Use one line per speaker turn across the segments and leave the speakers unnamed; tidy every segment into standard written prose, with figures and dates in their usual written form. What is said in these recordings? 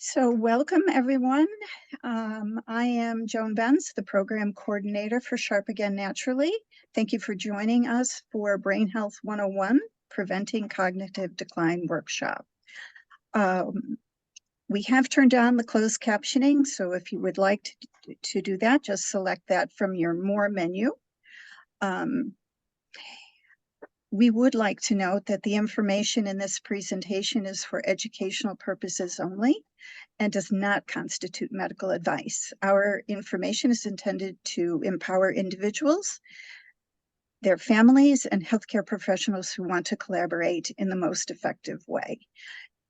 So welcome, everyone. I am Joan Benz, the program coordinator for Sharp Again Naturally. Thank you for joining us for Brain Health 101, Preventing Cognitive Decline workshop. We have turned on the closed captioning, so if you would like to do that, just select that from your More menu. We would like to note that the information in this presentation is for educational purposes only and does not constitute medical advice. Our information is intended to empower individuals, their families, and healthcare professionals who want to collaborate in the most effective way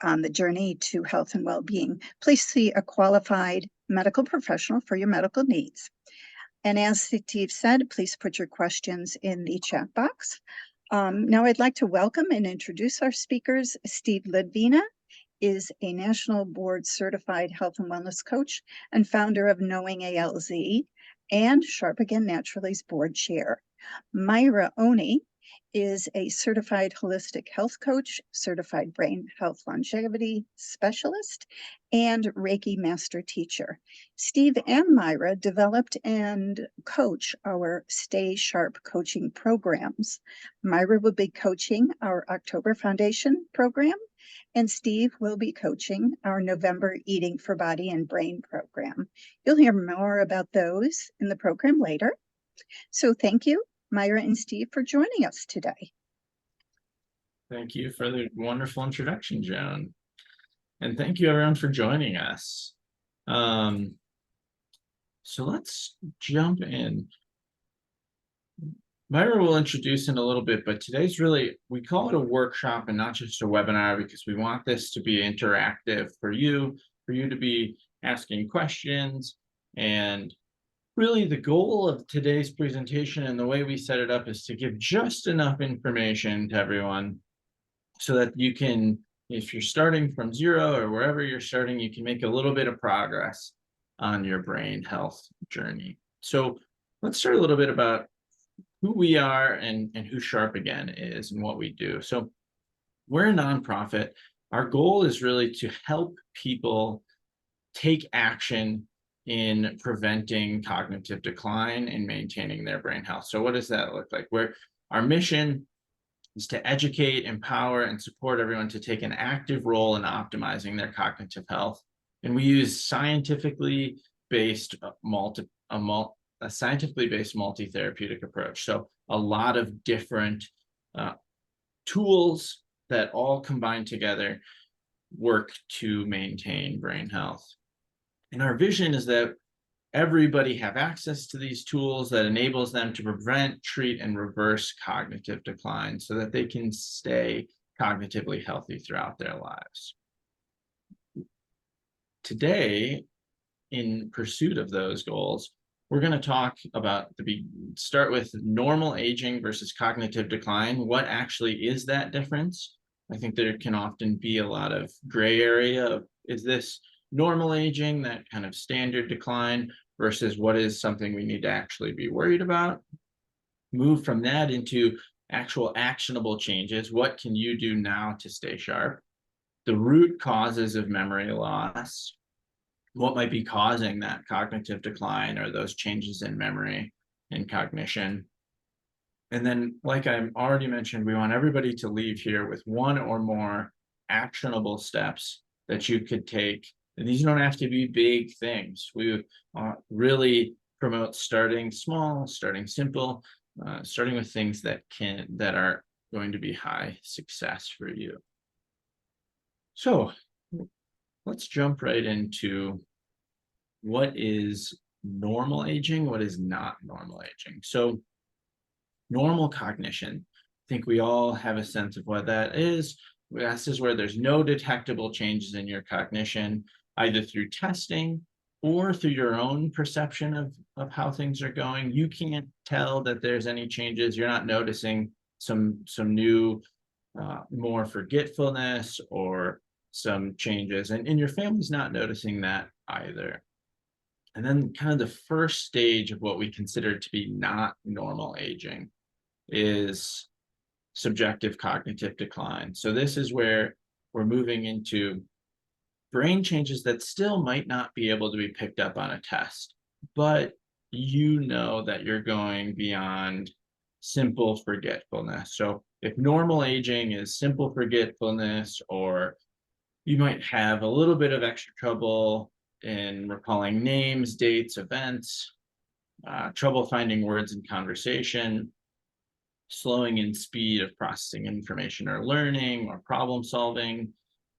on the journey to health and well-being. Please see a qualified medical professional for your medical needs. And as Steve said, please put your questions in the chat box. Now I'd like to welcome and introduce our speakers. Steve Ledvina is a national board certified health and wellness coach and founder of Knowing ALZ and Sharp Again Naturally's board chair. Myra Oney is a certified holistic health coach, certified brain health longevity specialist, and Reiki master teacher. Steve and Myra developed and coach our Stay Sharp coaching programs. Myra will be coaching our October Foundation program, and Steve will be coaching our November Eating for Body and Brain program. You'll hear more about those in the program later. So thank you, Myra and Steve, for joining us today.
Thank you for the wonderful introduction, Joan. And thank you, everyone, for joining us. So let's jump in. Myra will introduce in a little bit, but today's really, we call it a workshop and not just a webinar because we want this to be interactive for you to be asking questions. And really the goal of today's presentation and the way we set it up is to give just enough information to everyone so that you can, if you're starting from zero or wherever you're starting, you can make a little bit of progress on your brain health journey. So let's start a little bit about who we are and who Sharp Again is and what we do. So we're a nonprofit. Our goal is really to help people take action in preventing cognitive decline and maintaining their brain health. So what does that look like? Our mission is to educate, empower, and support everyone to take an active role in optimizing their cognitive health. And we use scientifically based multi-therapeutic approach. So a lot of different tools that all combine together work to maintain brain health. And our vision is that everybody have access to these tools that enables them to prevent, treat, and reverse cognitive decline so that they can stay cognitively healthy throughout their lives. Today, in pursuit of those goals, we're going to talk about start with normal aging versus cognitive decline. What actually is that difference? I think there can often be a lot of gray area of, is this normal aging, that kind of standard decline, versus what is something we need to actually be worried about? Move from that into actual actionable changes. What can you do now to stay sharp? The root causes of memory loss. What might be causing that cognitive decline or those changes in memory and cognition? And then, like I already mentioned, we want everybody to leave here with one or more actionable steps that you could take. And these don't have to be big things. We really promote starting small, starting simple, starting with things that are going to be high success for you. So let's jump right into what is normal aging, what is not normal aging. So normal cognition, I think we all have a sense of what that is. This is where there's no detectable changes in your cognition, either through testing or through your own perception of how things are going. You can't tell that there's any changes. You're not noticing some new, more forgetfulness or some changes, and your family's not noticing that either. And then kind of the first stage of what we consider to be not normal aging is subjective cognitive decline. So this is where we're moving into brain changes that still might not be able to be picked up on a test, but you know that you're going beyond simple forgetfulness. So if normal aging is simple forgetfulness, or you might have a little bit of extra trouble in recalling names, dates, events, trouble finding words in conversation, slowing in speed of processing information or learning or problem solving,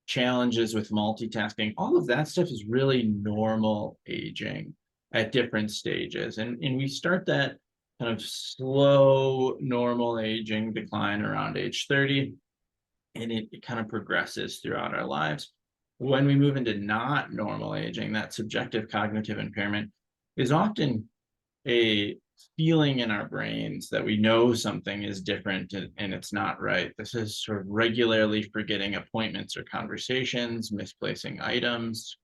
challenges with multitasking, all of that stuff is really normal aging at different stages. And we start that kind of slow normal aging decline around age 30, and it kind of progresses throughout our lives. When we move into not normal aging, that subjective cognitive impairment is often a feeling in our brains that we know something is different and it's not right. This is sort of regularly forgetting appointments or conversations, misplacing items.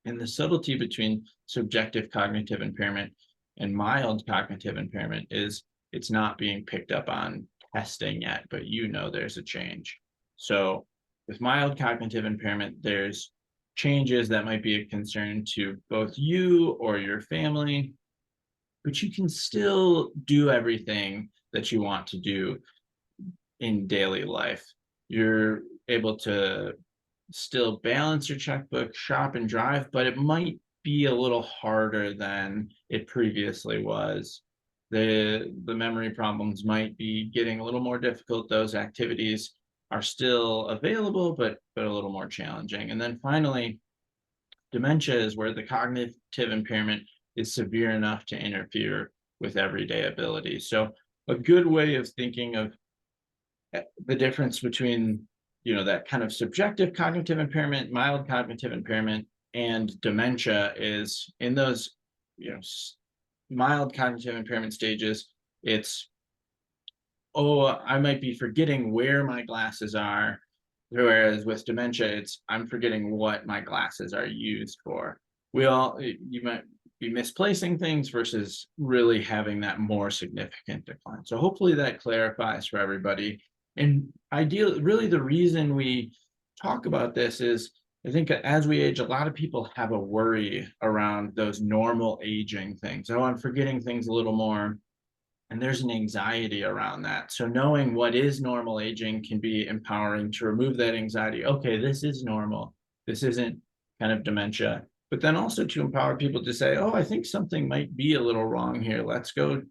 And the subtlety between subjective cognitive impairment and mild cognitive impairment is it's not being picked up on testing yet, but you know there's a change. So with mild cognitive impairment, there's changes that might be a concern to both you or your family, but you can still do everything that you want to do in daily life. You're able to still balance your checkbook, shop and drive, but it might be a little harder than it previously was. The memory problems might be getting a little more difficult. Those activities are still available, but a little more challenging. And then finally, dementia is where the cognitive impairment is severe enough to interfere with everyday abilities. So a good way of thinking of the difference between, that kind of subjective cognitive impairment, mild cognitive impairment, and dementia is in those, mild cognitive impairment stages, it's, oh, I might be forgetting where my glasses are. Whereas with dementia, it's I'm forgetting what my glasses are used for. You might be misplacing things versus really having that more significant decline. So hopefully that clarifies for everybody. And ideally, really the reason we talk about this is I think as we age, a lot of people have a worry around those normal aging things. Oh, I'm forgetting things a little more. And there's an anxiety around that. So knowing what is normal aging can be empowering to remove that anxiety. Okay, this is normal. This isn't kind of dementia. But then also to empower people to say, oh, I think something might be a little wrong here. Let's go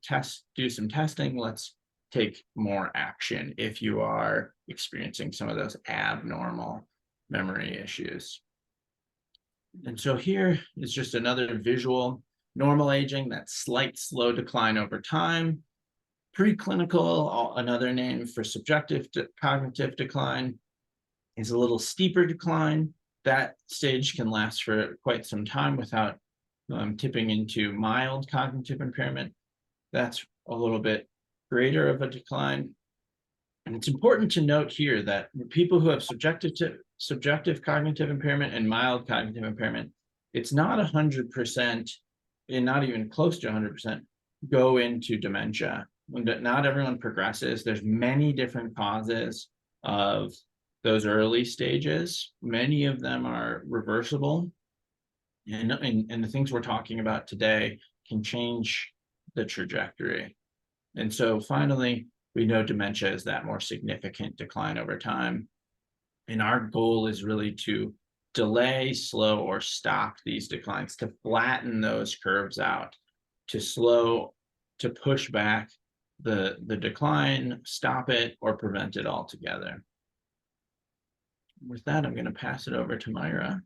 do some testing. Let's take more action if you are experiencing some of those abnormal memory issues. And so here is just another visual. Normal aging, that slight slow decline over time. Preclinical, another name for subjective cognitive decline, is a little steeper decline. That stage can last for quite some time without tipping into mild cognitive impairment. That's a little bit greater of a decline. And it's important to note here that people who have subjective cognitive impairment and mild cognitive impairment, it's not 100%, and not even close to 100%, go into dementia. Not everyone progresses. There's many different causes of those early stages. Many of them are reversible. And the things we're talking about today can change the trajectory. And so finally, we know dementia is that more significant decline over time. And our goal is really to delay, slow, or stop these declines, to flatten those curves out, to push back the decline, stop it, or prevent it altogether. With that, I'm going to pass it over to Myra.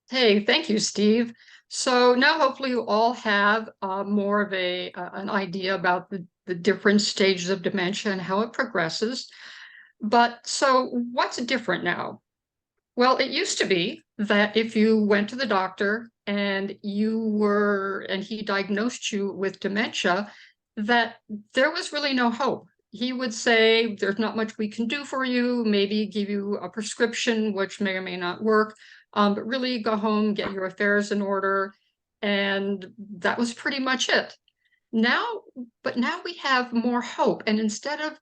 Hey, thank you, Steve. So now hopefully you all have more of an idea about the different stages of dementia and how it progresses. But so what's different now? Well, it used to be that if you went to the doctor and he diagnosed you with dementia, that there was really no hope. He would say, there's not much we can do for you, maybe give you a prescription, which may or may not work, but really go home, get your affairs in order. And that was pretty much it. But now we have more hope. And instead of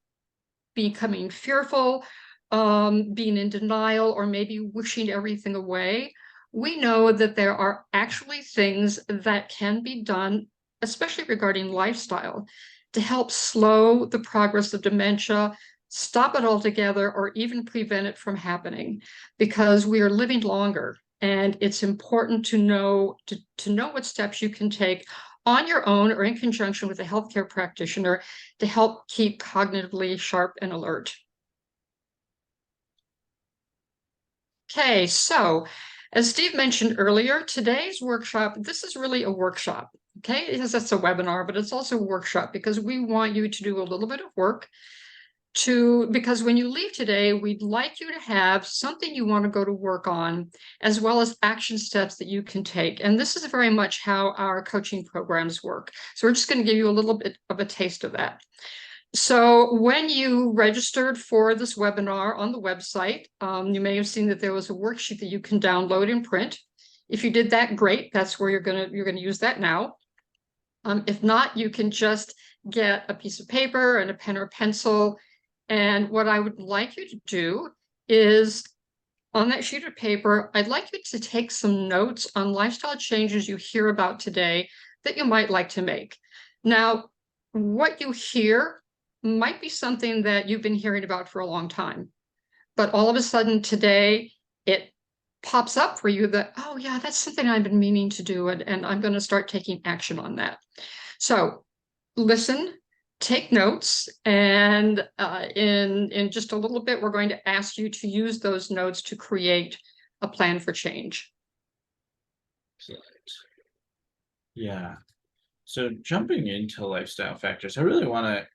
becoming fearful, being in denial, or maybe wishing everything away. We know that there are actually things that can be done, especially regarding lifestyle, to help slow the progress of dementia, stop it altogether, or even prevent it from happening, because we are living longer. And it's important to know what steps you can take on your own or in conjunction with a healthcare practitioner to help keep cognitively sharp and alert. Okay, so as Steve mentioned earlier, today's workshop, this is really a workshop, okay? Because it's a webinar, but it's also a workshop because we want you to do a little bit of work because when you leave today, we'd like you to have something you want to go to work on, as well as action steps that you can take. And this is very much how our coaching programs work. So we're just going to give you a little bit of a taste of that. So when you registered for this webinar on the website, you may have seen that there was a worksheet that you can download and print. If you did that, great. That's where you're gonna use that now. If not, you can just get a piece of paper and a pen or pencil. And what I would like you to do is, on that sheet of paper, I'd like you to take some notes on lifestyle changes you hear about today that you might like to make. Now, what you hear might be something that you've been hearing about for a long time, but all of a sudden today it pops up for you that, oh yeah, that's something I've been meaning to do, and I'm going to start taking action on that. So listen, take notes, and in just a little bit, we're going to ask you to use those notes to create a plan for change.
Excellent. Yeah. So jumping into lifestyle factors, I really want to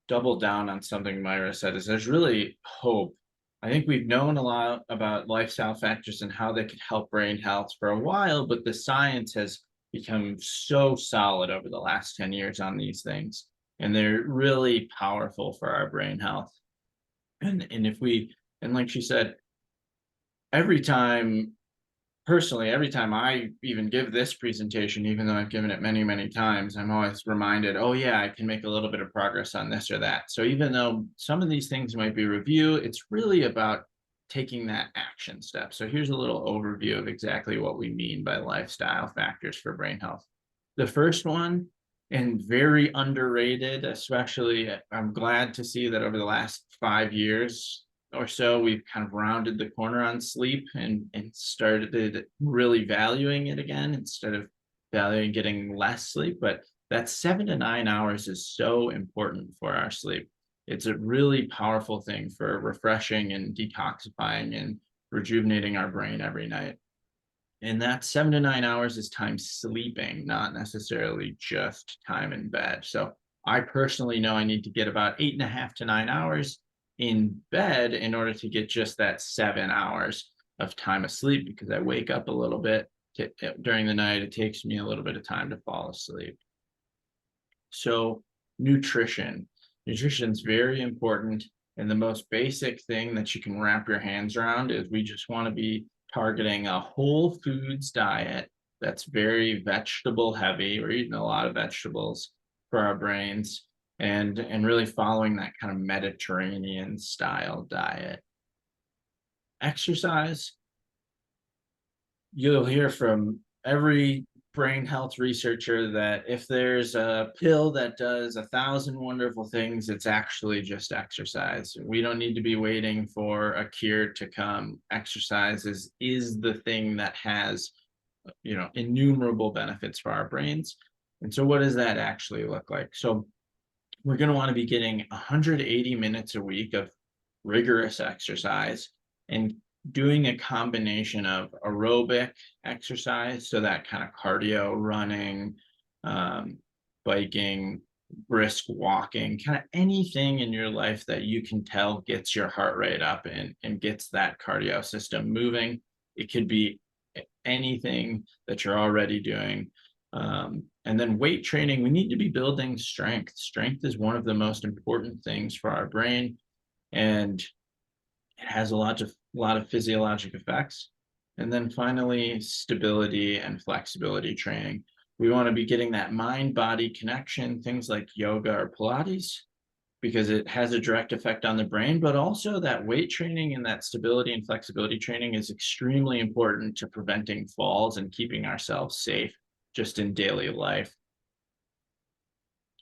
double down on something Myra said, is there's really hope. I think we've known a lot about lifestyle factors and how they can help brain health for a while, but the science has become so solid over the last 10 years on these things, and they're really powerful for our brain health. And like she said, every time I even give this presentation, even though I've given it many, many times, I'm always reminded, oh yeah, I can make a little bit of progress on this or that. So even though some of these things might be review, it's really about taking that action step. So here's a little overview of exactly what we mean by lifestyle factors for brain health. The first one, and very underrated, especially, I'm glad to see that over the last 5 years or so, we've kind of rounded the corner on sleep and started really valuing it again, instead of valuing getting less sleep. But that 7 to 9 hours is so important for our sleep. It's a really powerful thing for refreshing and detoxifying and rejuvenating our brain every night. And that 7 to 9 hours is time sleeping, not necessarily just time in bed. So I personally know I need to get about 8.5 to 9 hours in bed in order to get just that 7 hours of time asleep, because I wake up a little bit during the night. It takes me a little bit of time to fall asleep. So nutrition is very important. And the most basic thing that you can wrap your hands around is we just want to be targeting a whole foods diet that's very vegetable heavy. We're eating a lot of vegetables for our brains, and really following that kind of Mediterranean style diet. Exercise, you'll hear from every brain health researcher that if there's a pill that does 1,000 wonderful things, it's actually just exercise. We don't need to be waiting for a cure to come. Exercise is the thing that has, innumerable benefits for our brains. And so what does that actually look like? So we're going to want to be getting 180 minutes a week of rigorous exercise, and doing a combination of aerobic exercise, so that kind of cardio, running, biking, brisk walking, kind of anything in your life that you can tell gets your heart rate up and gets that cardio system moving. It could be anything that you're already doing. And then weight training, we need to be building strength. Strength is one of the most important things for our brain, and it has a lot of physiologic effects. And then finally, stability and flexibility training. We want to be getting that mind-body connection, things like yoga or Pilates. because it has a direct effect on the brain, but also that weight training and that stability and flexibility training is extremely important to preventing falls and keeping ourselves safe just in daily life.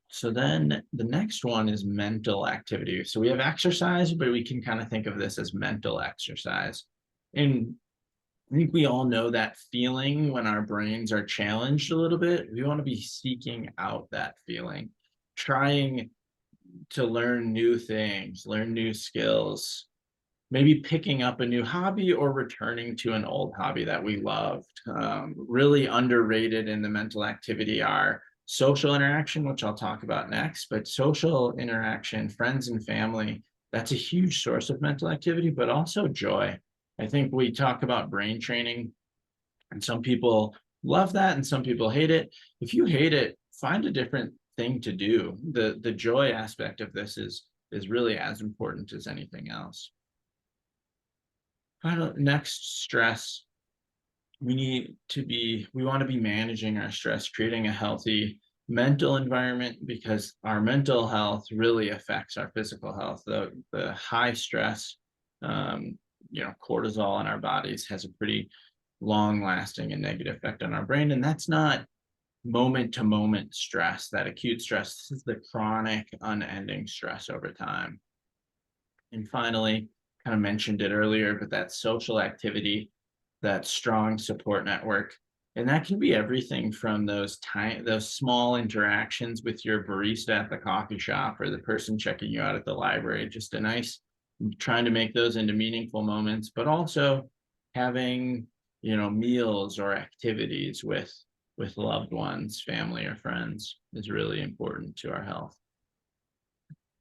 So then the next one is mental activity. So we have exercise, but we can kind of think of this as mental exercise. And I think we all know that feeling when our brains are challenged a little bit. We want to be seeking out that feeling, trying to learn new things, learn new skills, maybe picking up a new hobby or returning to an old hobby that we loved. Really underrated in the mental activity are social interaction, which I'll talk about next, but social interaction, friends and family, that's a huge source of mental activity, but also joy. I think we talk about brain training, and some people love that and some people hate it. If you hate it, find a different thing to do. The joy aspect of this is really as important as anything else. Next, stress. We want to be managing our stress, creating a healthy mental environment, because our mental health really affects our physical health. The high stress, cortisol in our bodies has a pretty long lasting and negative effect on our brain. And that's not moment to moment stress, that acute stress. This is the chronic, unending stress over time. And finally, kind of mentioned it earlier, but that social activity, that strong support network. And that can be everything from those small interactions with your barista at the coffee shop or the person checking you out at the library, just a nice, trying to make those into meaningful moments, but also having, meals or activities with loved ones, family or friends is really important to our health.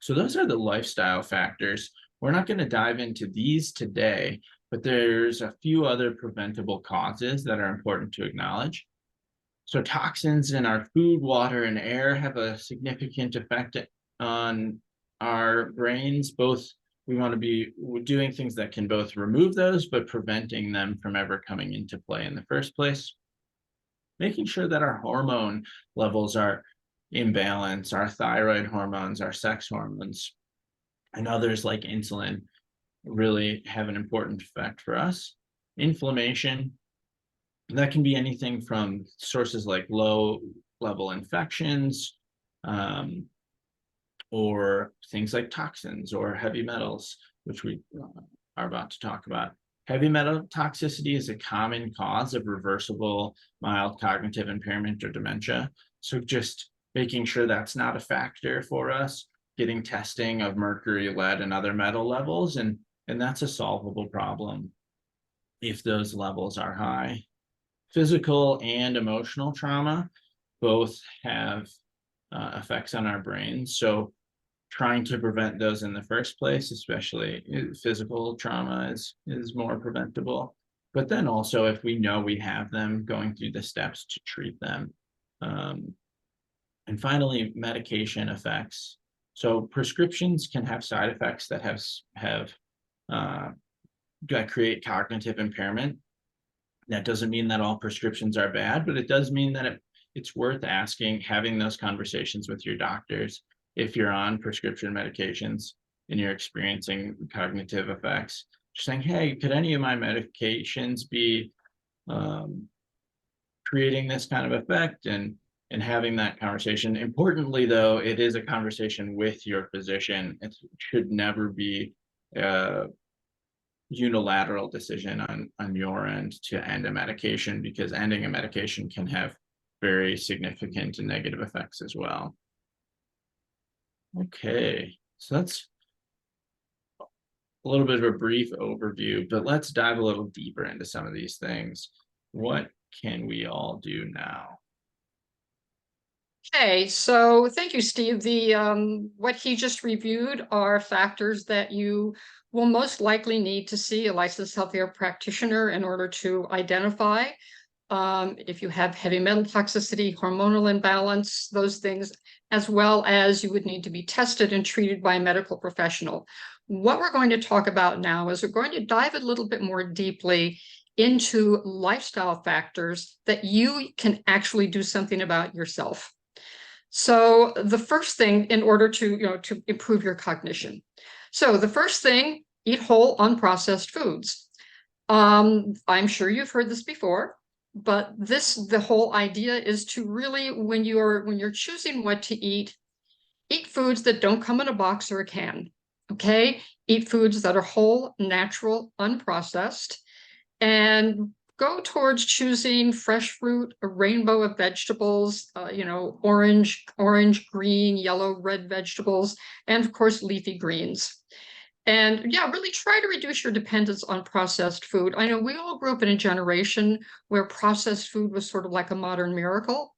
So those are the lifestyle factors. We're not going to dive into these today, but there's a few other preventable causes that are important to acknowledge. So toxins in our food, water, and air have a significant effect on our brains. We want to be doing things that can both remove those, but preventing them from ever coming into play in the first place. Making sure that our hormone levels are in balance, our thyroid hormones, our sex hormones, and others like insulin really have an important effect for us. Inflammation, that can be anything from sources like low level infections, or things like toxins or heavy metals, which we are about to talk about. Heavy metal toxicity is a common cause of reversible mild cognitive impairment or dementia. So just making sure that's not a factor for us, getting testing of mercury, lead, and other metal levels, and that's a solvable problem if those levels are high. Physical and emotional trauma both have effects on our brains. So trying to prevent those in the first place, especially physical trauma, is more preventable. But then also, if we know we have them, going through the steps to treat them. And finally, medication effects. So prescriptions can have side effects that that create cognitive impairment. That doesn't mean that all prescriptions are bad, but it does mean that it's worth having those conversations with your doctors if you're on prescription medications and you're experiencing cognitive effects. Just saying, hey, could any of my medications be creating this kind of effect, and having that conversation. Importantly, though, it is a conversation with your physician. It should never be a unilateral decision on your end to end a medication, because ending a medication can have very significant and negative effects as well. Okay, so that's a little bit of a brief overview, but let's dive a little deeper into some of these things. What can we all do now?
Okay, so thank you, Steve. What he just reviewed are factors that you will most likely need to see a licensed healthcare practitioner in order to identify. If you have heavy metal toxicity, hormonal imbalance, those things, as well as you would need to be tested and treated by a medical professional. What we're going to talk about now is we're going to dive a little bit more deeply into lifestyle factors that you can actually do something about yourself. So the first thing in order to improve your cognition. So the first thing, eat whole unprocessed foods. I'm sure you've heard this before, but the whole idea is to really, when you're choosing what to eat foods that don't come in a box or a can. Okay, eat foods that are whole, natural, unprocessed, and go towards choosing fresh fruit, a rainbow of vegetables, orange, green, yellow, red vegetables, and of course, leafy greens. And yeah, really try to reduce your dependence on processed food. I know we all grew up in a generation where processed food was sort of like a modern miracle.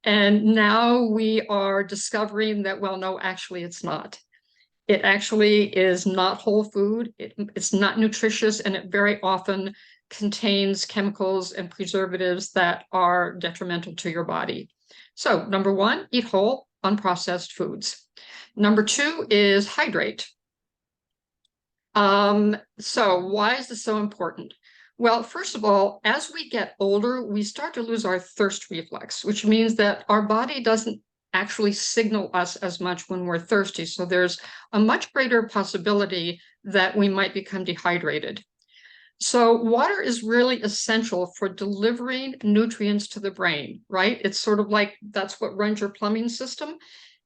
And now we are discovering that, well, no, actually, it's not. It actually is not whole food. It's not nutritious, and it very often contains chemicals and preservatives that are detrimental to your body. So, number one, eat whole, unprocessed foods. Number two is hydrate. So why is this so important? Well, first of all, as we get older, we start to lose our thirst reflex, which means that our body doesn't actually signal us as much when we're thirsty. So there's a much greater possibility that we might become dehydrated. So water is really essential for delivering nutrients to the brain, right? It's sort of like that's what runs your plumbing system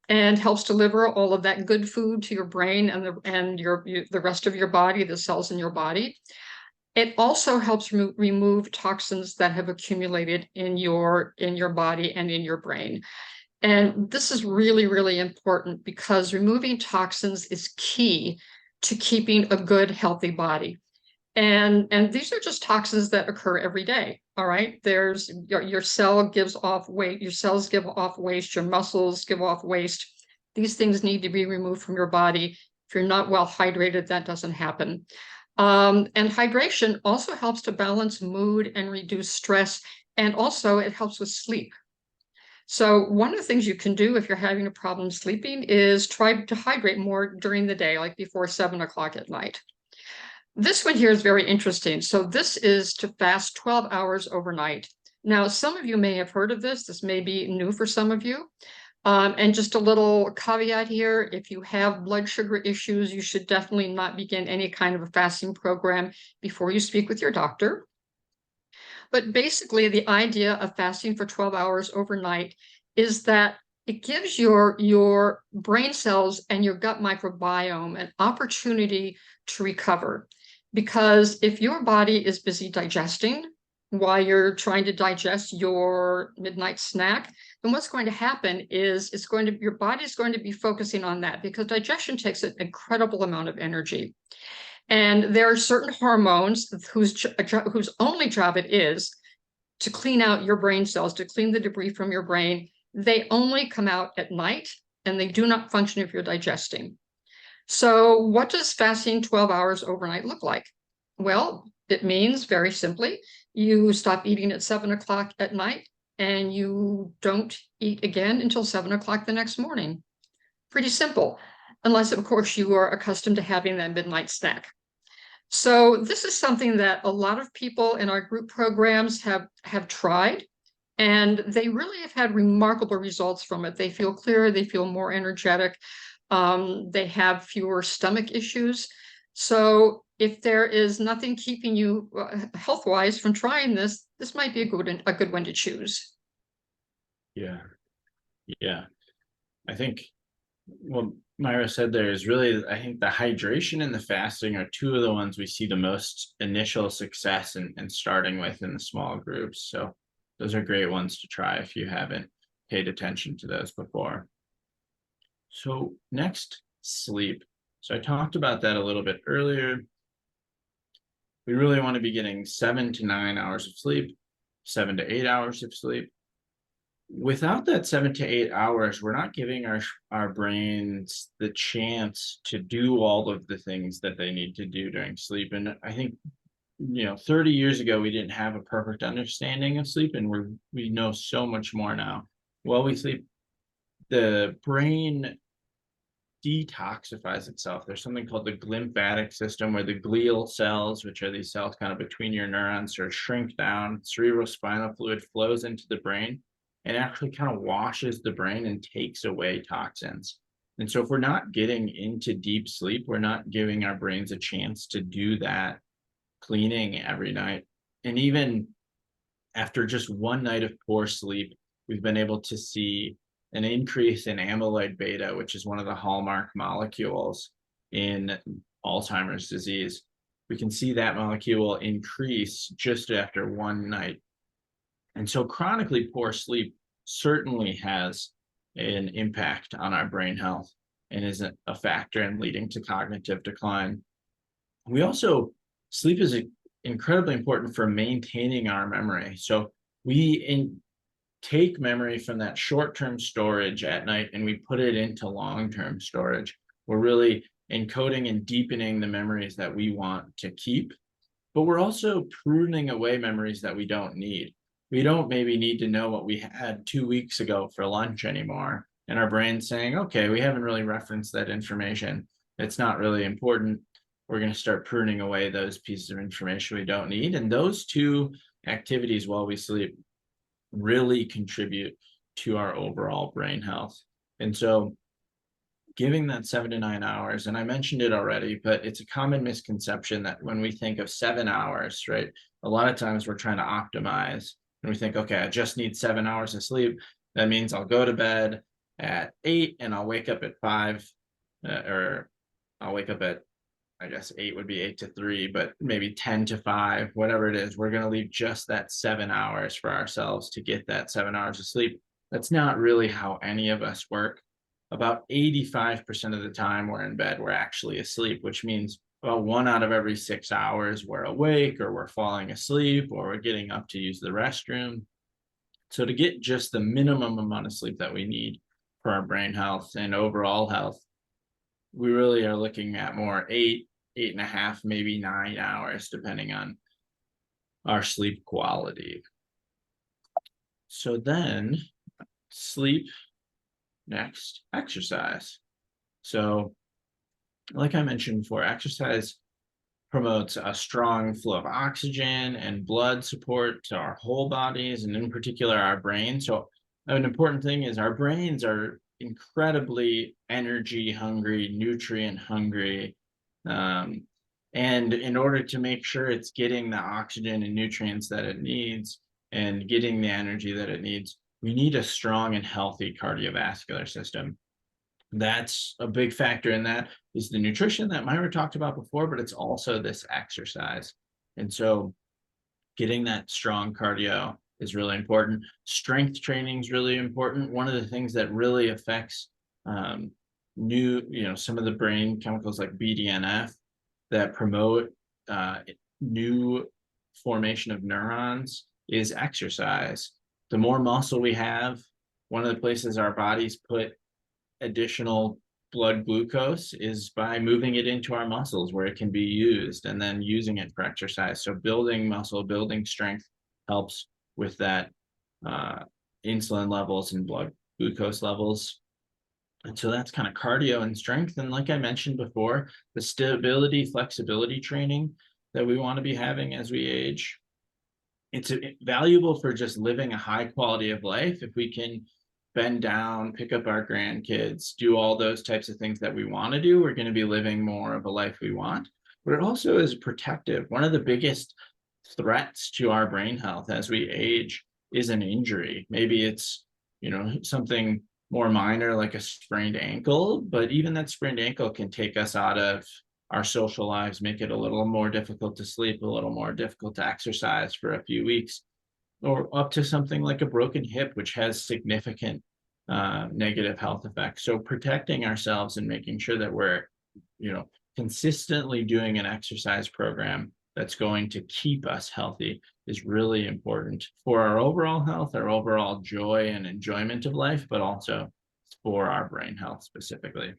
and helps deliver all of that good food to your brain and the rest of your body, the cells in your body. It also helps remove toxins that have accumulated in your body and in your brain. And this is really, really important because removing toxins is key to keeping a good, healthy body. And these are just toxins that occur every day. All right. There's your cell gives off waste, your cells give off waste, your muscles give off waste. These things need to be removed from your body. If you're not well hydrated, that doesn't happen. And hydration also helps to balance mood and reduce stress. And also it helps with sleep. So one of the things you can do if you're having a problem sleeping is try to hydrate more during the day, like before 7 o'clock at night. This one here is very interesting. So this is to fast 12 hours overnight. Now, some of you may have heard of this. This may be new for some of you. And just a little caveat here, if you have blood sugar issues, you should definitely not begin any kind of a fasting program before you speak with your doctor. But basically, the idea of fasting for 12 hours overnight is that it gives your brain cells and your gut microbiome an opportunity to recover. Because if your body is busy digesting while you're trying to digest your midnight snack, then what's going to happen is your body's going to be focusing on that because digestion takes an incredible amount of energy. And there are certain hormones whose only job it is to clean out your brain cells, to clean the debris from your brain. They only come out at night and they do not function if you're digesting. So what does fasting 12 hours overnight look like? Well, it means very simply, you stop eating at 7 o'clock at night and you don't eat again until 7 o'clock the next morning. Pretty simple, unless of course you are accustomed to having that midnight snack. So this is something that a lot of people in our group programs have tried, and they really have had remarkable results from it. They feel clearer, they feel more energetic. They have fewer stomach issues. So if there is nothing keeping you health-wise from trying this, this might be a good one to choose.
Yeah. I think what Myra said there is really, I think the hydration and the fasting are two of the ones we see the most initial success in starting with in the small groups. So those are great ones to try if you haven't paid attention to those before. So next, sleep. So I talked about that a little bit earlier. We really want to be getting 7 to 9 hours of sleep, 7 to 8 hours of sleep. Without that 7 to 8 hours, we're not giving our brains the chance to do all of the things that they need to do during sleep. And I think, 30 years ago, we didn't have a perfect understanding of sleep, and we know so much more now. While we sleep, the brain detoxifies itself. There's something called the glymphatic system where the glial cells, which are these cells kind of between your neurons, sort of shrink down. Cerebrospinal fluid flows into the brain and actually kind of washes the brain and takes away toxins. And so if we're not getting into deep sleep, we're not giving our brains a chance to do that cleaning every night. And even after just one night of poor sleep, we've been able to see an increase in amyloid beta, which is one of the hallmark molecules in Alzheimer's disease. We can see that molecule increase just after one night. And so chronically poor sleep certainly has an impact on our brain health and is a factor in leading to cognitive decline. We also, sleep is incredibly important for maintaining our memory. So we take memory from that short-term storage at night and we put it into long-term storage. We're really encoding and deepening the memories that we want to keep, but we're also pruning away memories that we don't need. We don't maybe need to know what we had 2 weeks ago for lunch anymore. And our brain's saying, okay, we haven't really referenced that information. It's not really important. We're going to start pruning away those pieces of information we don't need. And those two activities while we sleep really contribute to our overall brain health. And so giving that 7 to 9 hours, and I mentioned it already, but it's a common misconception that when we think of 7 hours, right, a lot of times we're trying to optimize and we think, okay, I just need 7 hours of sleep. That means I'll go to bed at 8 and I'll wake up at 5, or I'll wake up at, I guess 8 would be 8 to 3, but maybe 10 to 5, whatever it is, we're going to leave just that 7 hours for ourselves to get that 7 hours of sleep. That's not really how any of us work. About 85% of the time we're in bed, we're actually asleep, which means about 1 out of every 6 hours we're awake or we're falling asleep or we're getting up to use the restroom. So to get just the minimum amount of sleep that we need for our brain health and overall health, we really are looking at more 8, 8.5, maybe 9 hours, depending on our sleep quality. So then sleep, next, exercise. So like I mentioned before, exercise promotes a strong flow of oxygen and blood support to our whole bodies, and in particular our brain. So an important thing is our brains are incredibly energy hungry, nutrient hungry. And in order to make sure it's getting the oxygen and nutrients that it needs and getting the energy that it needs, we need a strong and healthy cardiovascular system. That's a big factor in that is the nutrition that Myra talked about before, but it's also this exercise. And so getting that strong cardio is really important. Strength training is really important. One of the things that really affects some of the brain chemicals like BDNF that promote new formation of neurons is exercise. The more muscle we have, one of the places our bodies put additional blood glucose is by moving it into our muscles where it can be used and then using it for exercise. So building muscle, building strength helps with that insulin levels and blood glucose levels. And so that's kind of cardio and strength. And like I mentioned before, the stability, flexibility training that we want to be having as we age, it's valuable for just living a high quality of life. If we can bend down, pick up our grandkids, do all those types of things that we want to do, we're going to be living more of a life we want. But it also is protective. One of the biggest threats to our brain health as we age is an injury. Maybe it's, something more minor like a sprained ankle, but even that sprained ankle can take us out of our social lives, make it a little more difficult to sleep, a little more difficult to exercise for a few weeks, or up to something like a broken hip, which has significant negative health effects. So protecting ourselves and making sure that we're, consistently doing an exercise program that's going to keep us healthy is really important for our overall health, our overall joy and enjoyment of life, but also for our brain health specifically.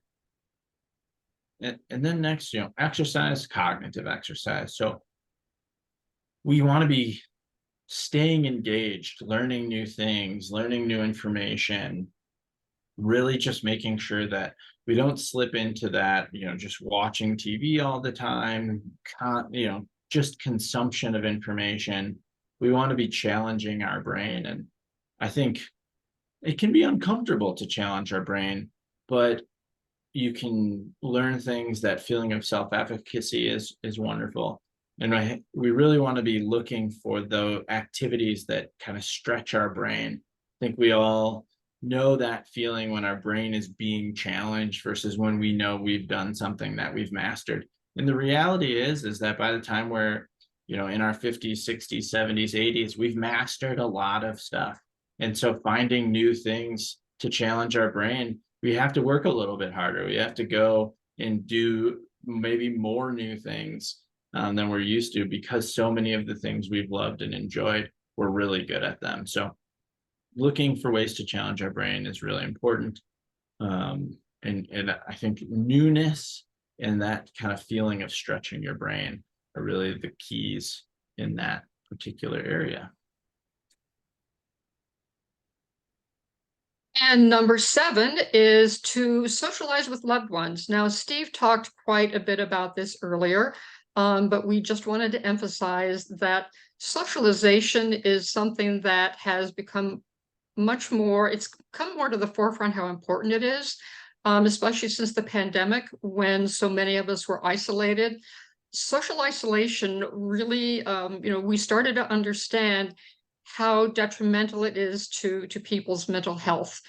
And then next, exercise, cognitive exercise. So we want to be staying engaged, learning new things, learning new information, really just making sure that we don't slip into that, just watching TV all the time, just consumption of information. We want to be challenging our brain. And I think it can be uncomfortable to challenge our brain, but you can learn things. That feeling of self-efficacy is wonderful. And we really want to be looking for the activities that kind of stretch our brain. I think we all know that feeling when our brain is being challenged versus when we know we've done something that we've mastered. And the reality is that by the time we're, in our 50s, 60s, 70s, 80s, we've mastered a lot of stuff. And so finding new things to challenge our brain, we have to work a little bit harder. We have to go and do maybe more new things than we're used to, because so many of the things we've loved and enjoyed, we're really good at them. So looking for ways to challenge our brain is really important. And I think newness and that kind of feeling of stretching your brain are really the keys in that particular area.
And number 7 is to socialize with loved ones. Now, Steve talked quite a bit about this earlier, but we just wanted to emphasize that socialization is something that has become much more, it's come more to the forefront how important it is, especially since the pandemic, when so many of us were isolated. Social isolation really, we started to understand how detrimental it is to people's mental health.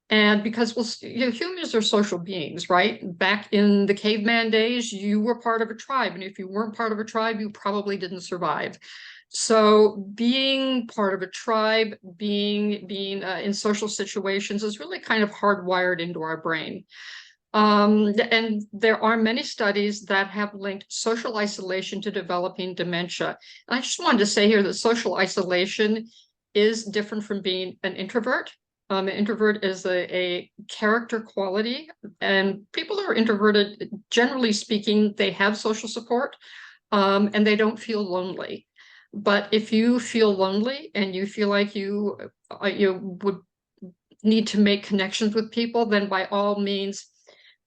And because humans are social beings, right? Back in the caveman days, you were part of a tribe. And if you weren't part of a tribe, you probably didn't survive. So being part of a tribe, being in social situations is really kind of hardwired into our brain. And there are many studies that have linked social isolation to developing dementia. And I just wanted to say here that social isolation is different from being an introvert. An introvert is a character quality, and people who are introverted, generally speaking, they have social support, and they don't feel lonely. But if you feel lonely and you feel like you would need to make connections with people, then by all means,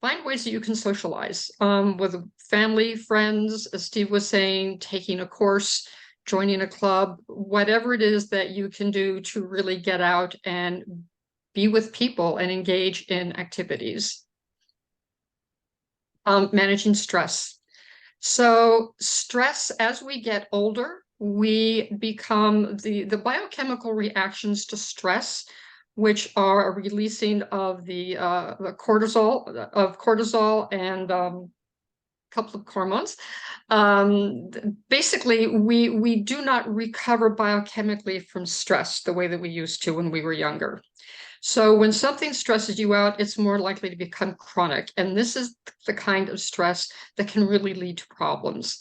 find ways that you can socialize with family, friends, as Steve was saying, taking a course, joining a club, whatever it is that you can do to really get out and be with people and engage in activities. Managing stress. So stress, as we get older, we become the biochemical reactions to stress, which are a releasing of the cortisol and a couple of hormones. Basically, we do not recover biochemically from stress the way that we used to when we were younger. So when something stresses you out, it's more likely to become chronic. And this is the kind of stress that can really lead to problems.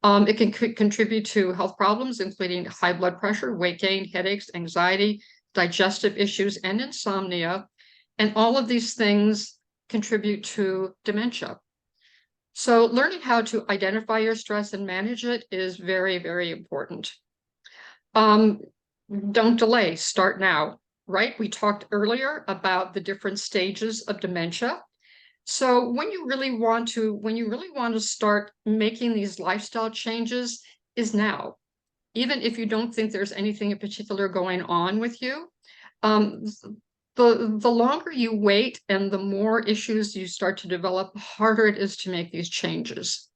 It can contribute to health problems, including high blood pressure, weight gain, headaches, anxiety, digestive issues, and insomnia. And all of these things contribute to dementia. So learning how to identify your stress and manage it is very, very important. Don't delay, start now. Right? We talked earlier about the different stages of dementia. So when you really want to start making these lifestyle changes is now. Even if you don't think there's anything in particular going on with you, the longer you wait and the more issues you start to develop, the harder it is to make these changes.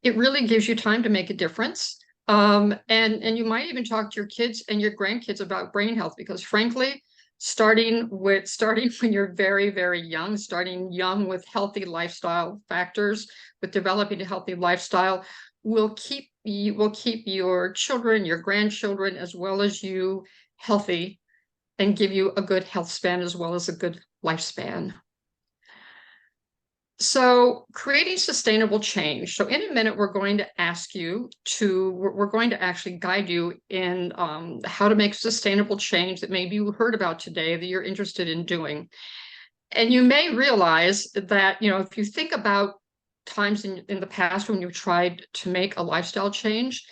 It really gives you time to make a difference. And you might even talk to your kids and your grandkids about brain health, because frankly, starting when you're very, very young, starting young with healthy lifestyle factors, with developing a healthy lifestyle, will keep your children, your grandchildren, as well as you healthy, and give you a good health span as well as a good lifespan. So creating sustainable change. So in a minute, we're going to actually guide you in how to make sustainable change that maybe you heard about today that you're interested in doing. And you may realize that, if you think about times in the past when you tried to make a lifestyle change,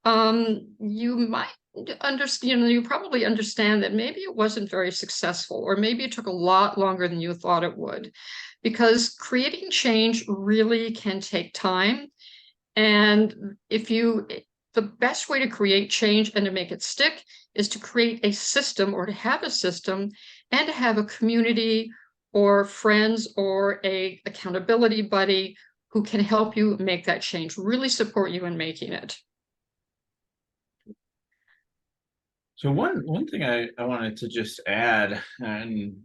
you might understand, you probably understand that maybe it wasn't very successful, or maybe it took a lot longer than you thought it would. Because creating change really can take time. And if you the best way to create change and to make it stick is to create a system, or to have a system, and to have a community or friends or a accountability buddy who can help you make that change, really support you in making it.
So one thing I wanted to just add, and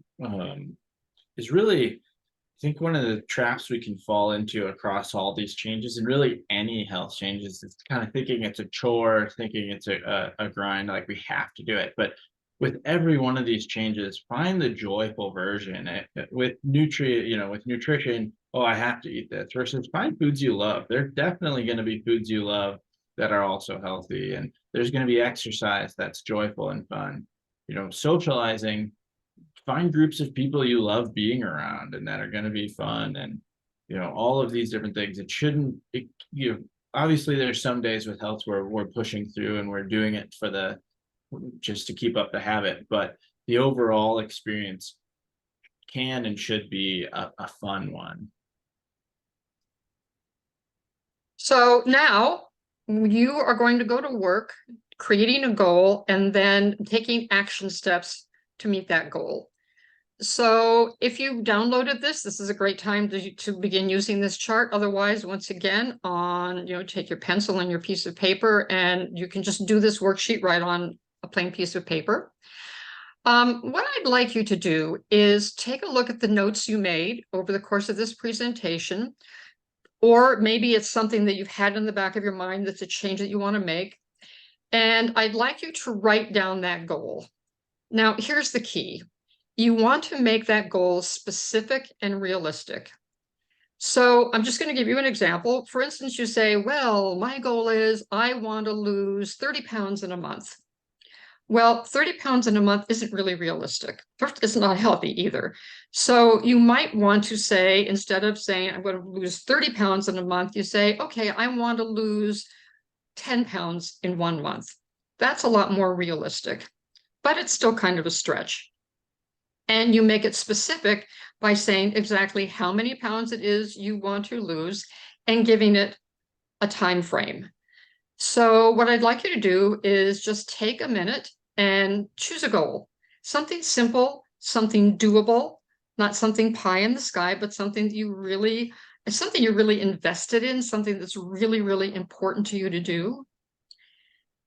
is really, I think one of the traps we can fall into across all these changes, and really any health changes, is kind of thinking it's a chore, thinking it's a grind, like we have to do it. But with every one of these changes, find the joyful version. With with nutrition, oh, I have to eat this, versus find foods you love. There are definitely going to be foods you love that are also healthy, and there's going to be exercise that's joyful and fun. Socializing, find groups of people you love being around and that are going to be fun, and all of these different things. It shouldn't obviously there's some days with health where we're pushing through and we're doing it for just to keep up the habit, but the overall experience can and should be a fun one.
So now you are going to go to work creating a goal and then taking action steps to meet that goal. So if you downloaded this is a great time to begin using this chart. Otherwise, once again, take your pencil and your piece of paper, and you can just do this worksheet right on a plain piece of paper. What I'd like you to do is take a look at the notes you made over the course of this presentation, or maybe it's something that you've had in the back of your mind that's a change that you want to make. And I'd like you to write down that goal. Now, here's the key. You want to make that goal specific and realistic. So I'm just going to give you an example. For instance, you say, well, my goal is I want to lose 30 pounds in a month. Well, 30 pounds in a month isn't really realistic. First, it's not healthy either. So you might want to say, instead of saying I'm going to lose 30 pounds in a month, you say, okay, I want to lose 10 pounds in 1 month. That's a lot more realistic, but it's still kind of a stretch. And you make it specific by saying exactly how many pounds it is you want to lose and giving it a time frame. So what I'd like you to do is just take a minute and choose a goal, something simple, something doable, not something pie in the sky, but something you're really invested in, something that's really, really important to you to do,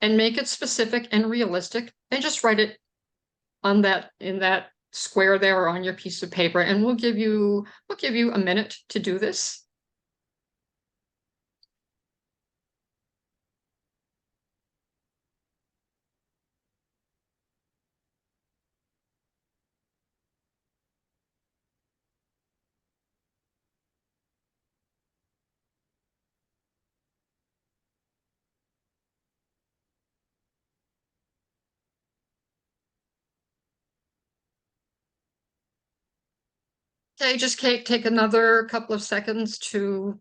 and make it specific and realistic, and just write it in that square there on your piece of paper. And we'll give you a minute to do this. Okay, just take another couple of seconds to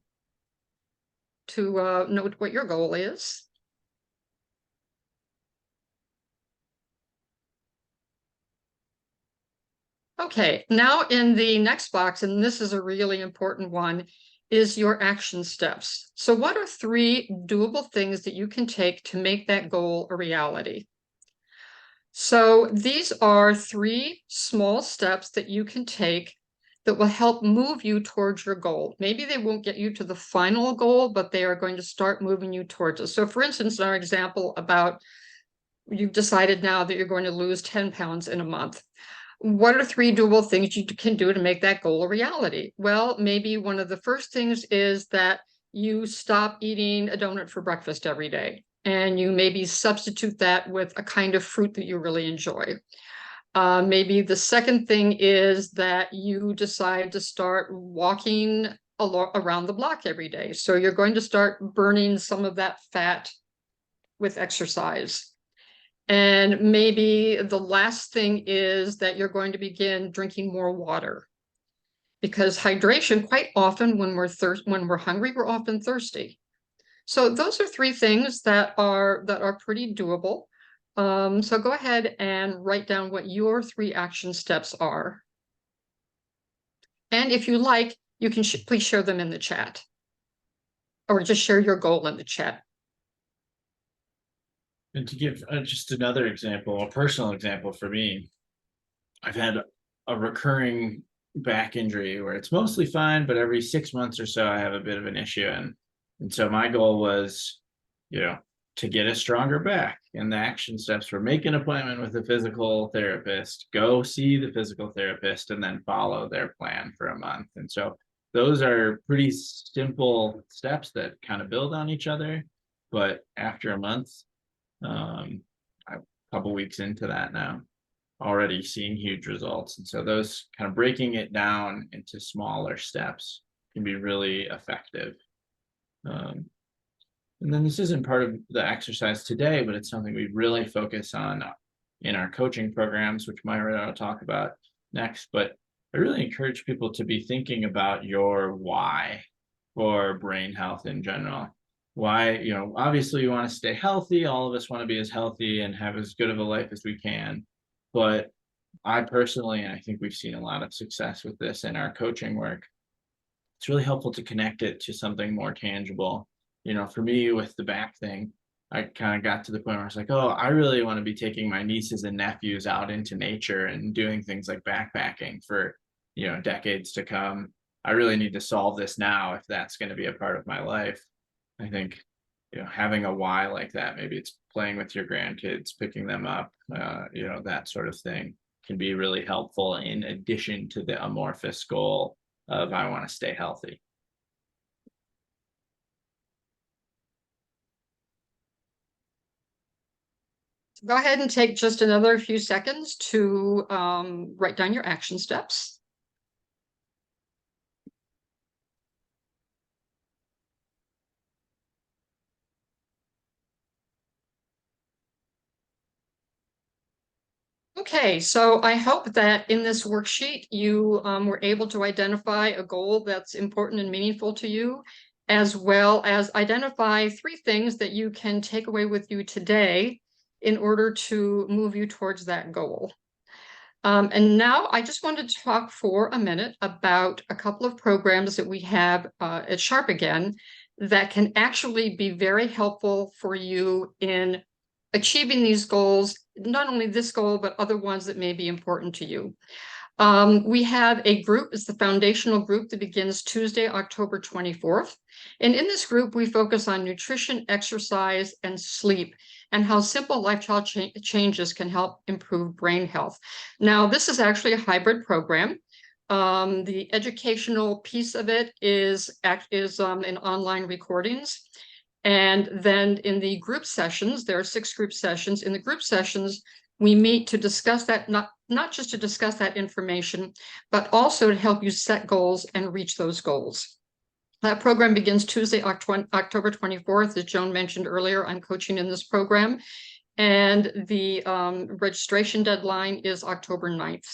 note what your goal is. Okay, now in the next box, and this is a really important one, is your action steps. So what are 3 doable things that you can take to make that goal a reality? So these are 3 small steps that you can take that will help move you towards your goal. Maybe they won't get you to the final goal, but they are going to start moving you towards it. So for instance, in our example about you've decided now that you're going to lose 10 pounds in a month. What are 3 doable things you can do to make that goal a reality? Well, maybe one of the first things is that you stop eating a donut for breakfast every day, and you maybe substitute that with a kind of fruit that you really enjoy. Maybe the second thing is that you decide to start walking around the block every day. So you're going to start burning some of that fat with exercise. And maybe the last thing is that you're going to begin drinking more water, because hydration, quite often when we're hungry, we're often thirsty. So those are 3 things that are pretty doable. So go ahead and write down what your 3 action steps are. And if you like, you can please share them in the chat, or just share your goal in the chat.
And to give just another example, a personal example for me, I've had a recurring back injury where it's mostly fine, but every 6 months or so I have a bit of an issue. And so my goal was, to get a stronger back. And the action steps were make an appointment with a physical therapist, go see the physical therapist, and then follow their plan for a month. And so those are pretty simple steps that kind of build on each other. But after a month, I'm a couple weeks into that now, already seeing huge results. And so those kind of breaking it down into smaller steps can be really effective. And then this isn't part of the exercise today, but it's something we really focus on in our coaching programs, which Myra will talk about next. But I really encourage people to be thinking about your why for brain health in general. Why, obviously you want to stay healthy. All of us want to be as healthy and have as good of a life as we can. But I personally, and I think we've seen a lot of success with this in our coaching work, it's really helpful to connect it to something more tangible. For me with the back thing, I kind of got to the point where I was like, oh, I really want to be taking my nieces and nephews out into nature and doing things like backpacking for, decades to come. I really need to solve this now if that's going to be a part of my life. I think, having a why like that, maybe it's playing with your grandkids, picking them up, that sort of thing can be really helpful in addition to the amorphous goal of I want to stay healthy.
Go ahead and take just another few seconds to write down your action steps. Okay, so I hope that in this worksheet you were able to identify a goal that's important and meaningful to you, as well as identify 3 things that you can take away with you today in order to move you towards that goal. And now I just wanted to talk for a minute about a couple of programs that we have at Sharp again that can actually be very helpful for you in achieving these goals, not only this goal, but other ones that may be important to you. We have a group, it's the foundational group that begins Tuesday, October 24th. And in this group, we focus on nutrition, exercise, and sleep, and how simple lifestyle changes can help improve brain health. Now, this is actually a hybrid program. The educational piece of it is in online recordings. And then in the group sessions, there are 6 group sessions. In the group sessions, we meet to discuss that, not just to discuss that information, but also to help you set goals and reach those goals. That program begins Tuesday, October 24th. As Joan mentioned earlier, I'm coaching in this program. And the registration deadline is October 9th.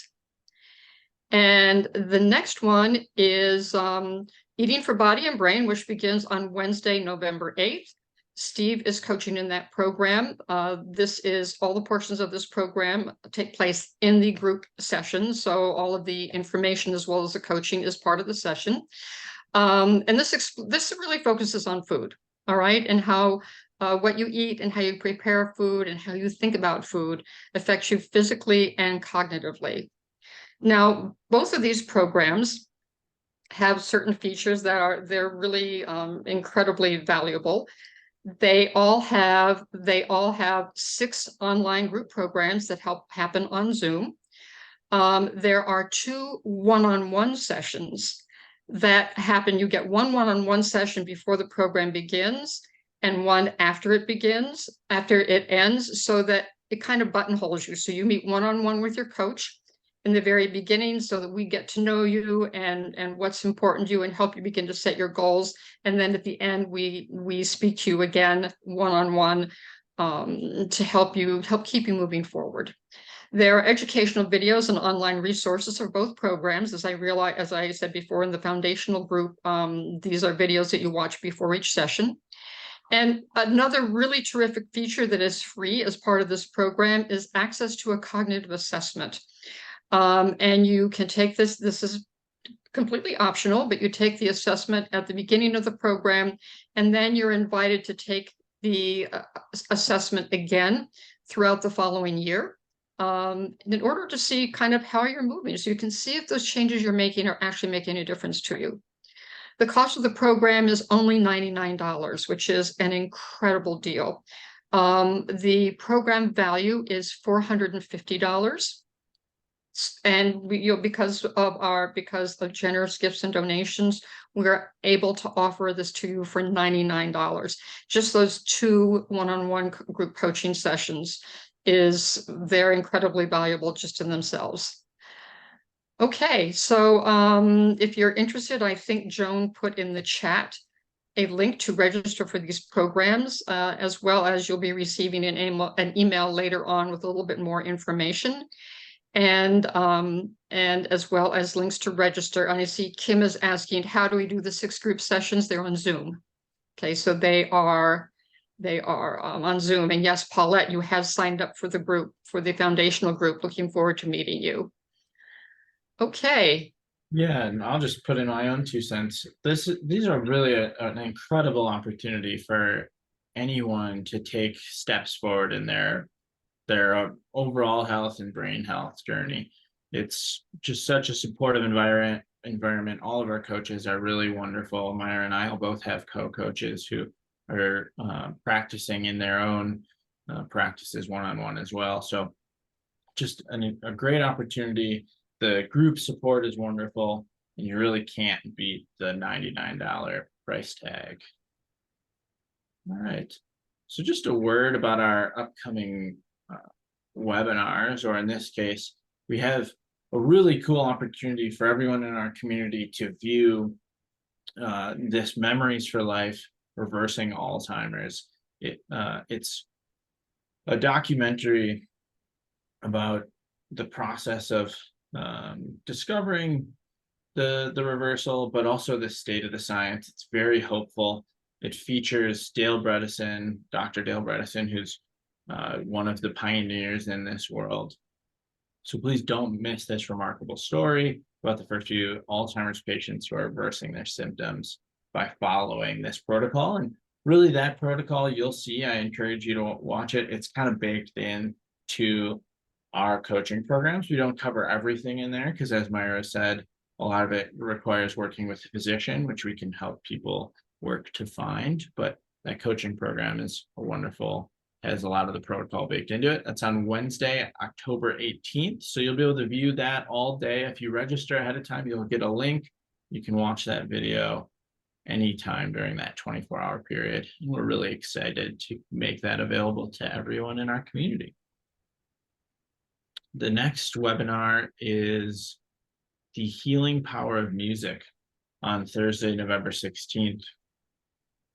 And the next one is Eating for Body and Brain, which begins on Wednesday, November 8th. Steve is coaching in that program. This is all the portions of this program take place in the group session. So all of the information as well as the coaching is part of the session. And this really focuses on food, all right, and how what you eat and how you prepare food and how you think about food affects you physically and cognitively. Now, both of these programs have certain features that they're really incredibly valuable. They all have 6 online group programs that happen on Zoom. There are 2 one-on-one sessions that happen. You get one one-on-one session before the program begins and one after it ends, so that it kind of buttonholes you. So you meet one-on-one with your coach in the very beginning so that we get to know you and what's important to you and help you begin to set your goals. And then at the end, we speak to you again one-on-one to help keep you moving forward. There are educational videos and online resources for both programs. As I said before, in the foundational group, these are videos that you watch before each session. And another really terrific feature that is free as part of this program is access to a cognitive assessment. And you can take this is completely optional, but you take the assessment at the beginning of the program, and then you're invited to take the assessment again throughout the following year, in order to see kind of how you're moving, so you can see if those changes you're making are actually making a difference to you. The cost of the program is only $99, which is an incredible deal. The program value is $450. And because of generous gifts and donations, we're able to offer this to you for $99. Just those 2 one-on-one group coaching sessions they're incredibly valuable just in themselves. Okay, so if you're interested, I think Joan put in the chat a link to register for these programs, as well as you'll be receiving an email later on with a little bit more information. And as well as links to register. And I see Kim is asking, how do we do the 6 group sessions? They're on Zoom. Okay, so they are on Zoom. And yes, Paulette, you have signed up for the group, for the foundational group. Looking forward to meeting you. Okay.
Yeah, and I'll just put in my own 2 cents. These are really an incredible opportunity for anyone to take steps forward in their overall health and brain health journey. It's just such a supportive environment. All of our coaches are really wonderful. Myra and I will both have co-coaches who are practicing in their own practices one-on-one as well. So just a great opportunity. The group support is wonderful, and you really can't beat the $99 price tag. All right. So just a word about our upcoming webinars, or in this case, we have a really cool opportunity for everyone in our community to view this Memories for Life, Reversing Alzheimer's. It's a documentary about the process of discovering the reversal, but also the state of the science. It's very hopeful. It features Dale Bredesen, Dr. Dale Bredesen, who's one of the pioneers in this world. So please don't miss this remarkable story about the first few Alzheimer's patients who are reversing their symptoms by following this protocol. And really that protocol, you'll see, I encourage you to watch it. It's kind of baked in to our coaching programs. We don't cover everything in there because, as Myra said, a lot of it requires working with a physician, which we can help people work to find. But that coaching program is has a lot of the protocol baked into it. That's on Wednesday, October 18th. So you'll be able to view that all day. If you register ahead of time, you'll get a link. You can watch that video anytime during that 24-hour period. And we're really excited to make that available to everyone in our community. The next webinar is The Healing Power of Music on Thursday, November 16th.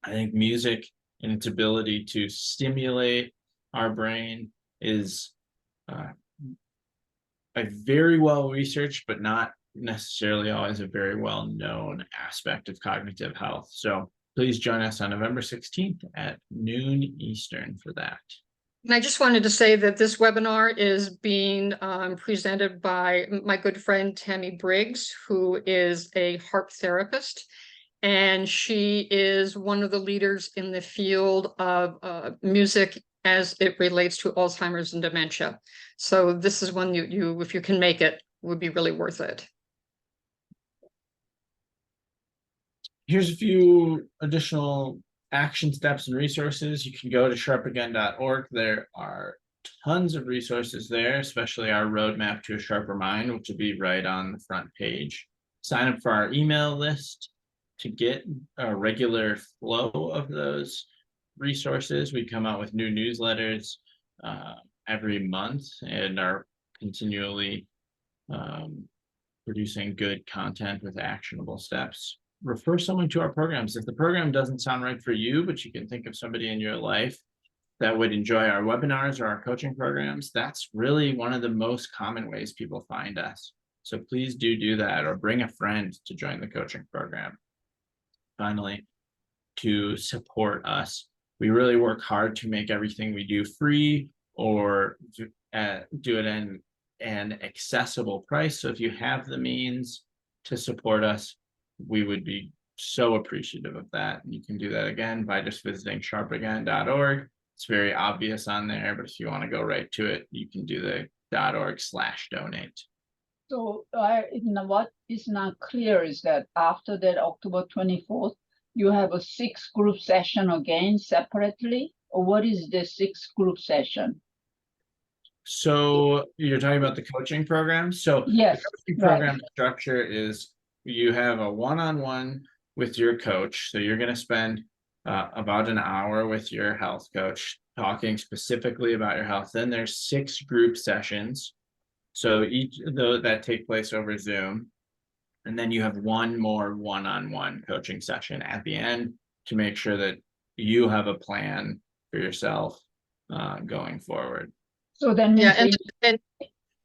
I think music and its ability to stimulate our brain is a very well researched, but not necessarily always a very well known aspect of cognitive health. So please join us on November 16th at noon Eastern for that.
And I just wanted to say that this webinar is being presented by my good friend Tammy Briggs, who is a harp therapist. And she is one of the leaders in the field of music as it relates to Alzheimer's and dementia. So this is one you if you can make it, would be really worth it.
Here's a few additional action steps and resources. You can go to sharpagain.org. There are tons of resources there, especially our roadmap to a sharper mind, which will be right on the front page. Sign up for our email list to get a regular flow of those resources. We come out with new newsletters every month and are continually producing good content with actionable steps. Refer someone to our programs. If the program doesn't sound right for you, but you can think of somebody in your life that would enjoy our webinars or our coaching programs, that's really one of the most common ways people find us. So please do that, or bring a friend to join the coaching program. Finally, to support us, we really work hard to make everything we do free or do it in an accessible price. So if you have the means to support us, we would be so appreciative of that. You can do that again by just visiting sharpagain.org. It's very obvious on there, but if you want to go right to it, you can do the .org/donate.
So what is not clear is that after that October 24th, you have a 6 group session again separately, or what is the 6 group session?
So you're talking about the coaching program. So
Yes,
the coaching
right.
program structure is you have a one-on-one with your coach. So you're going to spend about an hour with your health coach talking specifically about your health. Then there's 6 group sessions. So each of those that take place over Zoom. And then you have one more one-on-one coaching session at the end to make sure that you have a plan for yourself going forward.
So that means
Yeah, and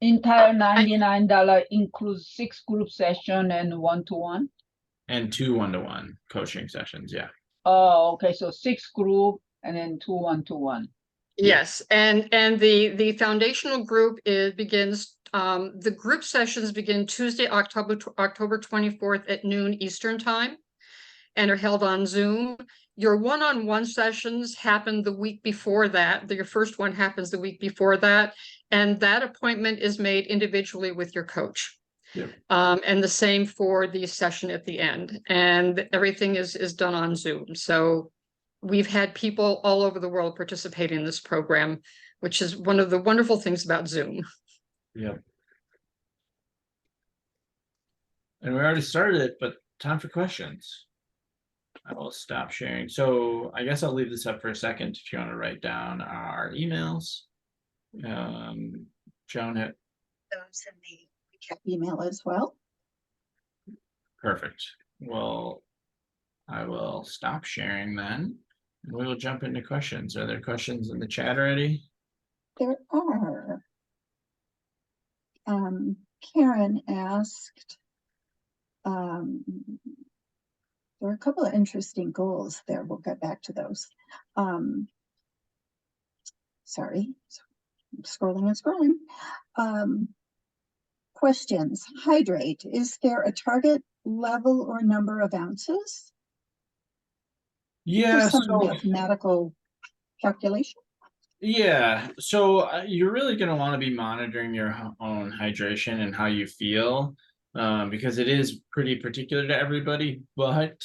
entire $99 includes 6 group session and 1-to-1.
And 2 one-to-one coaching sessions. Yeah.
Oh, okay. So 6 group and then 2 1-to-1.
yes, and the foundational group begins. The group sessions begin Tuesday, October 24th at noon Eastern time, and are held on Zoom. Your one-on-one sessions happen the week before that. Your first one happens the week before that, and that appointment is made individually with your coach.
Yep.
And the same for the session at the end, and everything is done on Zoom. So we've had people all over the world participate in this program, which is one of the wonderful things about Zoom.
Yep. And we already started it, but time for questions. I will stop sharing. So I guess I'll leave this up for a second if you want to write down our emails. Joan hit.
Those in the recap email as well.
Perfect. Well, I will stop sharing then. And we will jump into questions. Are there questions in the chat already?
There are. Karen asked, there are a couple of interesting goals there. We'll get back to those. Sorry, I'm scrolling and scrolling. Questions. Hydrate. Is there a target level or number of ounces?
Yeah.
There's some
So
mathematical calculation.
yeah, so you're really going to want to be monitoring your own hydration and how you feel, because it is pretty particular to everybody, but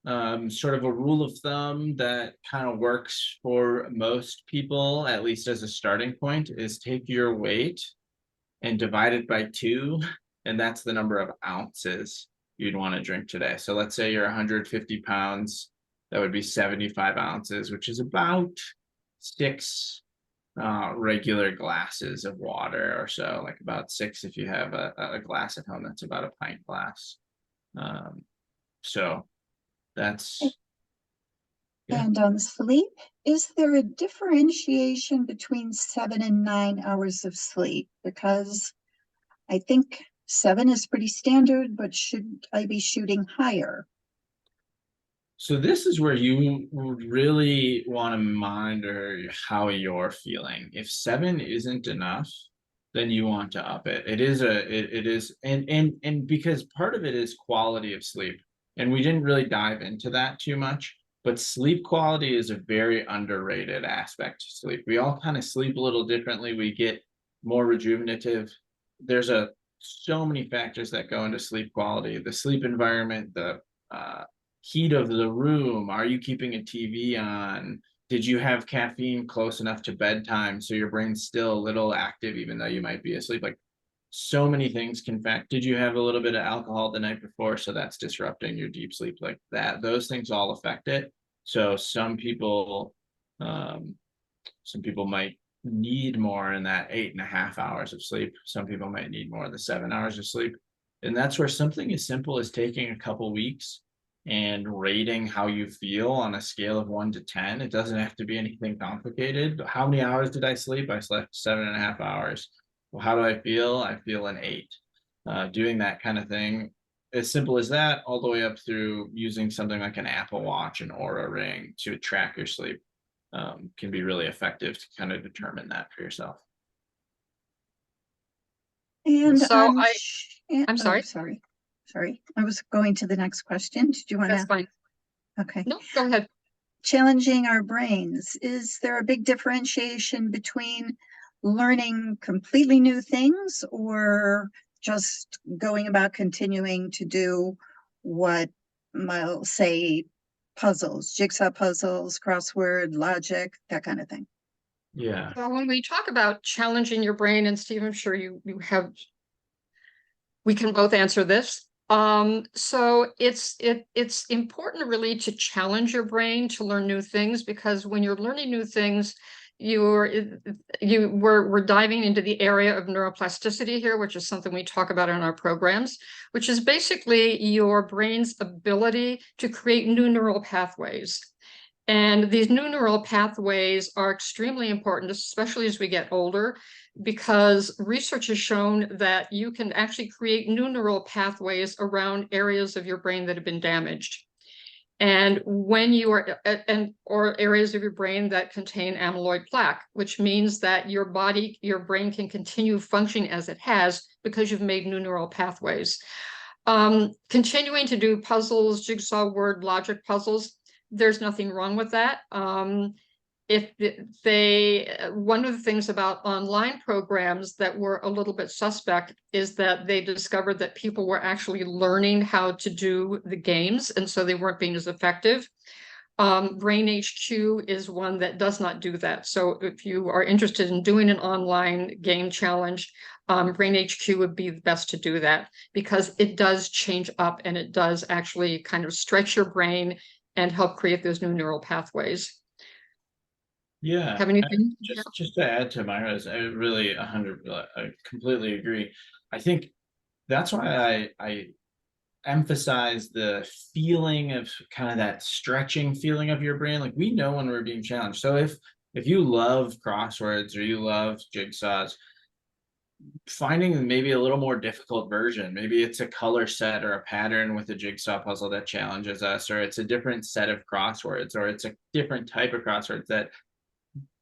sort of a rule of thumb that kind of works for most people, at least as a starting point, is take your weight and divide it by 2, and that's the number of ounces you'd want to drink today. So let's say you're 150 pounds, that would be 75 ounces, which is about 6 regular glasses of water or so, like about 6 if you have a glass at home. That's about a pint glass. So that's yeah.
And on sleep, is there a differentiation between 7 and 9 hours of sleep? Because I think 7 is pretty standard, but should I be shooting higher?
So this is where you would really want to monitor how you're feeling. If 7 isn't enough, then you want to up it. It is and because part of it is quality of sleep. And we didn't really dive into that too much, but sleep quality is a very underrated aspect to sleep. We all kind of sleep a little differently. We get more rejuvenative. There's so many factors that go into sleep quality, the sleep environment, the heat of the room. Are you keeping a TV on? Did you have caffeine close enough to bedtime so your brain's still a little active even though you might be asleep? Like, so many things can fact. Did you have a little bit of alcohol the night before, so that's disrupting your deep sleep? Like that, those things all affect it. So some people might need more in that 8.5 hours of sleep. Some people might need more of the 7 hours of sleep. And that's where something as simple as taking a couple weeks and rating how you feel on a scale of 1 to 10. It doesn't have to be anything complicated. How many hours did I sleep? I slept 7.5 hours. Well, how do I feel? I feel an 8. Doing that kind of thing, as simple as that, all the way up through using something like an Apple Watch, an Oura Ring to track your sleep, can be really effective to kind of determine that for yourself.
And
So I'm
oh,
sorry.
sorry. sorry, I was going to the next question. Did you want
That's
to?
fine.
Okay.
No, go ahead.
Challenging our brains. Is there a big differentiation between learning completely new things or just going about continuing to do what I'll say puzzles, jigsaw puzzles, crossword, logic, that kind of thing?
Yeah.
So when we talk about challenging your brain, and Steve, I'm sure you have, we can both answer this. So it's important really to challenge your brain to learn new things, because when you're learning new things, we're diving into the area of neuroplasticity here, which is something we talk about in our programs, which is basically your brain's ability to create new neural pathways. And these new neural pathways are extremely important, especially as we get older, because research has shown that you can actually create new neural pathways around areas of your brain that have been damaged. And when you are, or areas of your brain that contain amyloid plaque, which means that your brain can continue functioning as it has because you've made new neural pathways. Continuing to do puzzles, jigsaw word logic puzzles, there's nothing wrong with that. One of the things about online programs that were a little bit suspect is that they discovered that people were actually learning how to do the games, and so they weren't being as effective. Brain HQ is one that does not do that. So if you are interested in doing an online game challenge, Brain HQ would be the best to do that, because it does change up and it does actually kind of stretch your brain and help create those new neural pathways.
Yeah.
Have anything?
Just to add to Myra's, I completely agree. I think that's why I emphasize the feeling of kind of that stretching feeling of your brain. Like, we know when we're being challenged. So if you love crosswords or you love jigsaws, finding maybe a little more difficult version, maybe it's a color set or a pattern with a jigsaw puzzle that challenges us, or it's a different set of crosswords, or it's a different type of crosswords that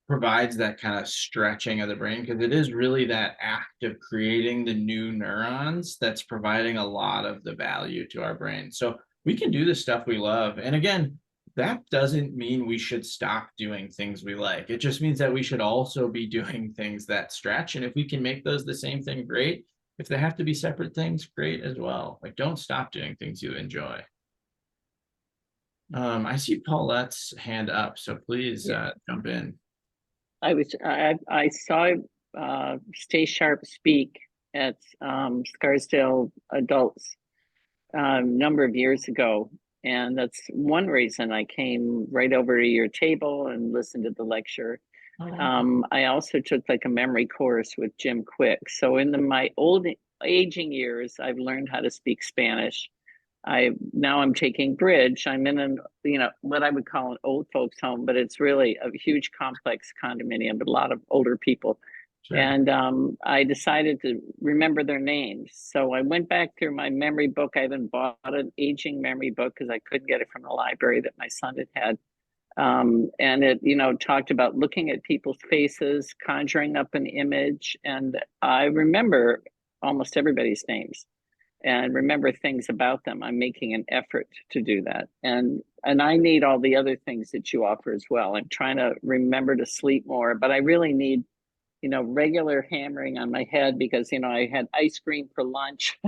provides that kind of stretching of the brain, because it is really that act of creating the new neurons that's providing a lot of the value to our brain. So we can do the stuff we love. And again, that doesn't mean we should stop doing things we like. It just means that we should also be doing things that stretch. And if we can make those the same thing, great. If they have to be separate things, great as well. Like, don't stop doing things you enjoy. I see Paulette's hand up, so please jump in.
I saw Stay Sharp speak at Scarsdale Adults a number of years ago, and that's one reason I came right over to your table and listened to the lecture. I also took like a memory course with Jim Quick. So in my old aging years, I've learned how to speak Spanish. Now I'm taking bridge. I'm in what I would call an old folks home, but it's really a huge complex condominium with a lot of older people. Sure. And I decided to remember their names. So I went back through my memory book. I even bought an aging memory book because I couldn't get it from the library that my son had. And it, talked about looking at people's faces, conjuring up an image. And I remember almost everybody's names and remember things about them. I'm making an effort to do that. And I need all the other things that you offer as well. I'm trying to remember to sleep more, but I really need, regular hammering on my head because, I had ice cream for lunch.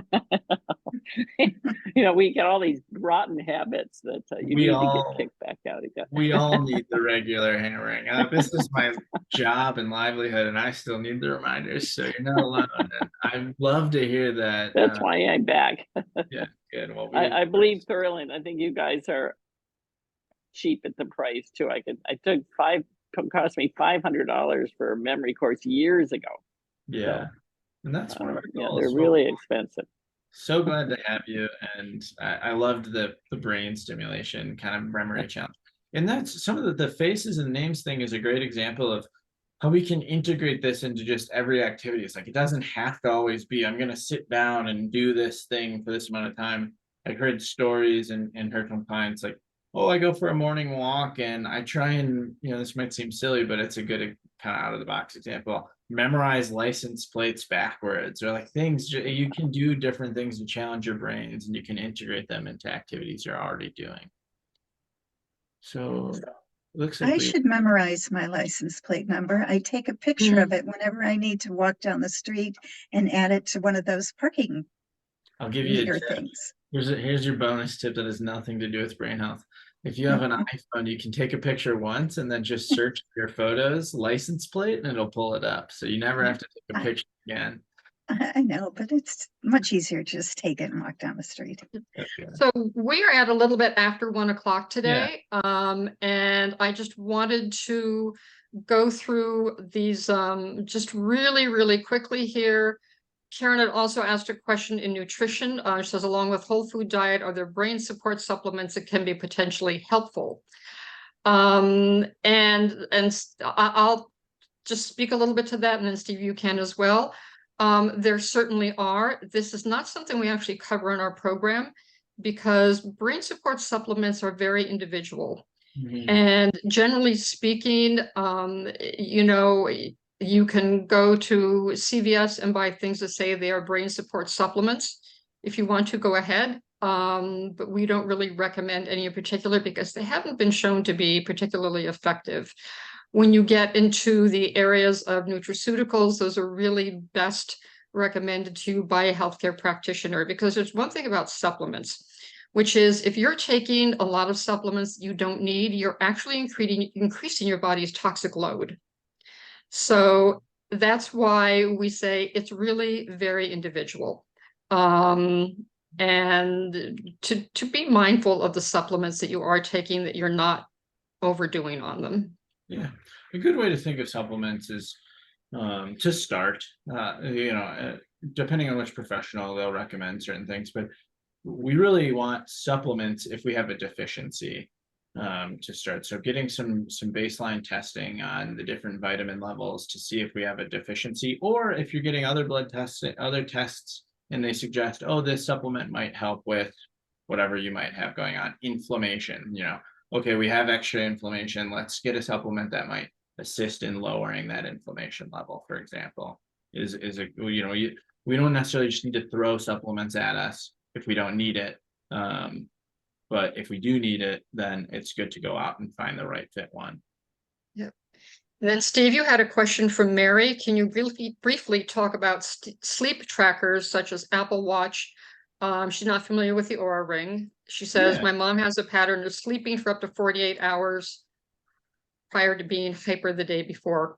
We get all these rotten habits that you need to get kicked back out again.
We all need the regular hammering. This is my job and livelihood, and I still need the reminders. So you're not alone. And I'd love to hear that.
That's why I'm back.
Yeah, good. Well,
I believe thoroughly, and I think you guys are cheap at the price too. Cost me $500 for a memory course years ago.
Yeah, so, and that's one of our goals.
They're really expensive.
So glad to have you, and I loved the brain stimulation kind of memory challenge. And that's some of the faces and names thing is a great example of how we can integrate this into just every activity. It's like, it doesn't have to always be, I'm going to sit down and do this thing for this amount of time. I heard stories and heard from clients like, oh, I go for a morning walk and I try and, this might seem silly, but it's a good kind of out of the box example, memorize license plates backwards, or like things you can do different things to challenge your brains, and you can integrate them into activities you're already doing. So looks like
I should memorize my license plate number. I take a picture of it whenever I need to walk down the street and add it to one of those parking
I'll give you
meter things.
here's your bonus tip that has nothing to do with brain health. If you have an iPhone, you can take a picture once and then just search your photos license plate and it'll pull it up. So you never have to take a picture again.
I know, but it's much easier to just take it and walk down the street.
Okay.
So we're at a little bit after 1 o'clock today. And I just wanted to go through these just really, really quickly here. Karen had also asked a question in nutrition. She says, along with whole food diet, are there brain support supplements that can be potentially helpful? And I'll just speak a little bit to that, and then Steve, you can as well. There certainly are. This is not something we actually cover in our program because brain support supplements are very individual. And generally speaking, you can go to CVS and buy things that say they are brain support supplements. If you want to, go ahead. But we don't really recommend any in particular because they haven't been shown to be particularly effective. When you get into the areas of nutraceuticals, those are really best recommended to you by a healthcare practitioner, because there's one thing about supplements, which is if you're taking a lot of supplements you don't need, you're actually increasing your body's toxic load. So that's why we say it's really very individual. And to be mindful of the supplements that you are taking, that you're not overdoing on them.
Yeah, a good way to think of supplements is to start, depending on which professional, they'll recommend certain things, but we really want supplements if we have a deficiency to start. So getting some baseline testing on the different vitamin levels to see if we have a deficiency, or if you're getting other blood tests, other tests, and they suggest, oh, this supplement might help with whatever you might have going on, inflammation, okay, we have extra inflammation, let's get a supplement that might assist in lowering that inflammation level, for example, we don't necessarily just need to throw supplements at us if we don't need it. But if we do need it, then it's good to go out and find the right fit one.
Yep. And then Steve, you had a question from Mary. Can you briefly talk about sleep trackers such as Apple Watch? She's not familiar with the Oura Ring. She says, my mom has a pattern of sleeping for up to 48 hours prior to being hyper the day before.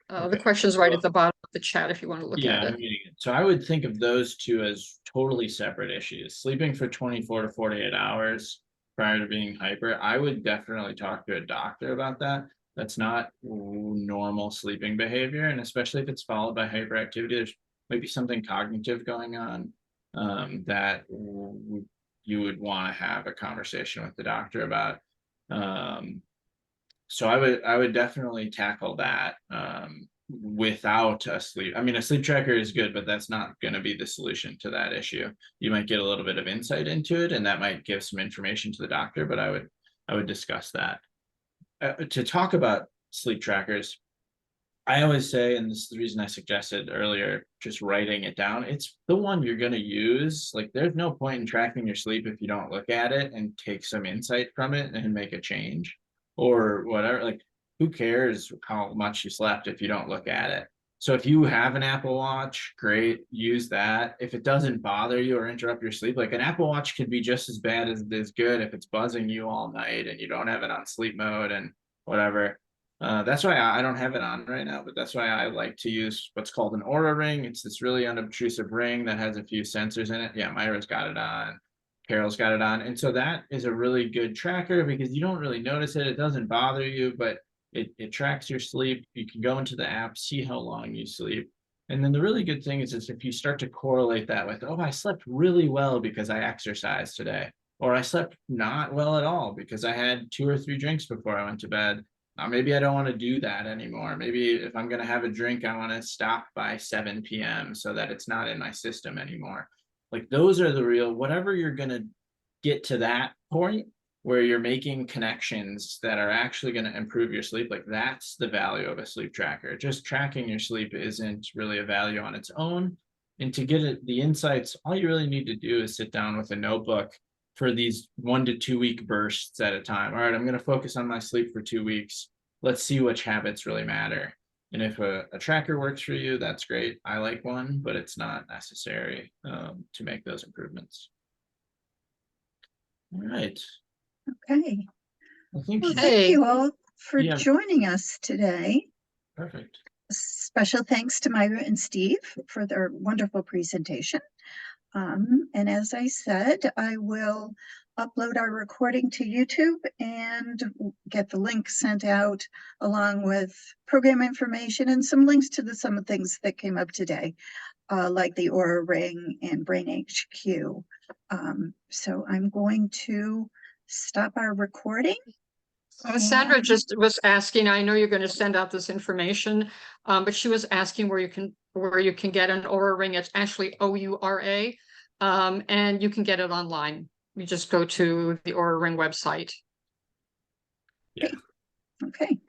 The question's right at the bottom of the chat if you want to look at it.
So I would think of those two as totally separate issues. Sleeping for 24 to 48 hours prior to being hyper, I would definitely talk to a doctor about that. That's not normal sleeping behavior, and especially if it's followed by hyperactivity, there's maybe something cognitive going on that you would want to have a conversation with the doctor about. So I would definitely tackle that without a sleep. I mean, a sleep tracker is good, but that's not going to be the solution to that issue. You might get a little bit of insight into it, and that might give some information to the doctor, but I would discuss that. To talk about sleep trackers, I always say, and this is the reason I suggested earlier, just writing it down. It's the one you're going to use. Like, there's no point in tracking your sleep if you don't look at it and take some insight from it and make a change or whatever. Like, who cares how much you slept if you don't look at it? So if you have an Apple Watch, great, use that. If it doesn't bother you or interrupt your sleep, like an Apple Watch could be just as bad as it is good if it's buzzing you all night and you don't have it on sleep mode and whatever. That's why I don't have it on right now, but that's why I like to use what's called an Oura Ring. It's this really unobtrusive ring that has a few sensors in it. Yeah, Myra's got it on. Carol's got it on. And so that is a really good tracker because you don't really notice it. It doesn't bother you, but it tracks your sleep. You can go into the app, see how long you sleep. And then the really good thing is if you start to correlate that with, oh, I slept really well because I exercised today, or I slept not well at all because I had 2 or 3 drinks before I went to bed. Maybe I don't want to do that anymore. Maybe if I'm going to have a drink, I want to stop by 7 p.m. so that it's not in my system anymore. Like, those are the real, whatever you're going to get to that point where you're making connections that are actually going to improve your sleep. Like that's the value of a sleep tracker. Just tracking your sleep isn't really a value on its own. And to get the insights, all you really need to do is sit down with a notebook for these 1 to 2 week bursts at a time. All right, I'm going to focus on my sleep for 2 weeks. Let's see which habits really matter. And if a tracker works for you, that's great. I like one, but it's not necessary to make those improvements. All right.
Okay.
I think
Well,
you-
thank you all for
Yeah.
joining us today.
Perfect.
Special thanks to Myra and Steve for their wonderful presentation. And as I said, I will upload our recording to YouTube and get the link sent out along with program information and some links to some of the things that came up today, like the Aura Ring and Brain HQ. So I'm going to stop our recording.
Sandra
And-
just was asking, I know you're going to send out this information, but she was asking where you can get an Aura Ring. It's actually OURA, and you can get it online. You just go to the Aura Ring website.
Okay.